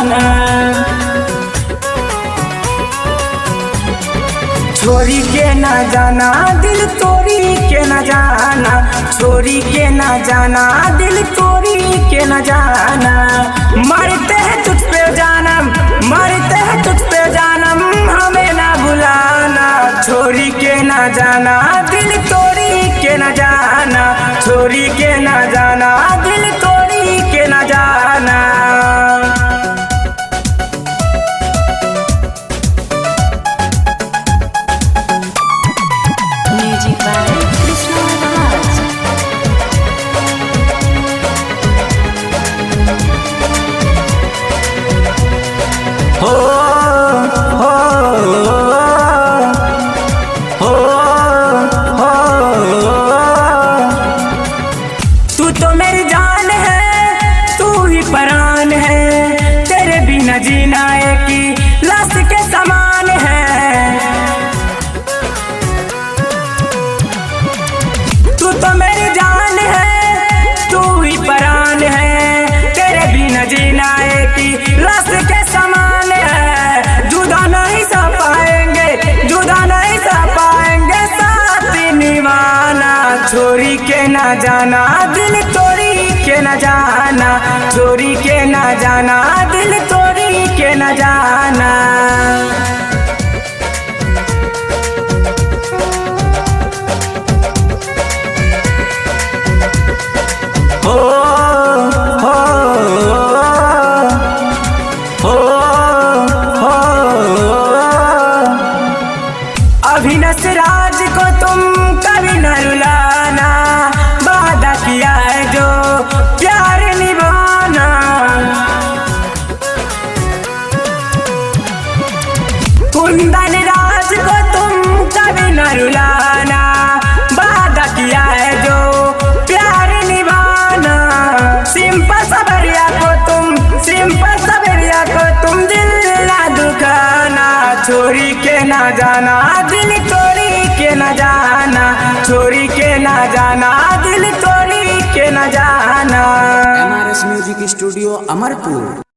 जाना। छोरी के ना जाना दिल तोड़ी के ना जाना, छोरी के ना जाना दिल तोड़ी के ना जाना। मरते हैं तुझ पे जानम, मरते हैं तुझ पे जानम, हमें ना भुलाना। छोरी के ना जाना दिल तोड़ी के ना जाना, छोरी के ना जाना दिल तोड़ी के ना जाना। Music by Krishna Raj. हो हो हो हो तू तो मेरी जान है, तू ही परान है, तेरे बिना जीना एक ही लाश के समान है। तू तो मेरी जान है, तू ही परान है, तेरे बिना जीना एक ही लाश के समान है। जुदा नहीं सा पाएंगे, जुदा नहीं सा पाएंगे साथ निभाना। छोरी के ना जाना दिल तोड़ी के ना जाना, छोरी के ना जाना दिल तोड़ी के ना जाना। हो हो हो हो अभिनस राज को तुम कभी न रुलाना, वादा किया है जो प्यार निभाना। कुंदन राज को तुम कभी न रुलाना, वादा किया है जो प्यार निभाना। सिंपल सबरिया को तुम, सिंपल सबरिया को तुम दिल ना दुखाना। छोरी के ना जाना दिल तोड़ी के ना जाना, छोरी के ना जाना दिल तोड़ी के ना जाना। MRS music studio Amarpur.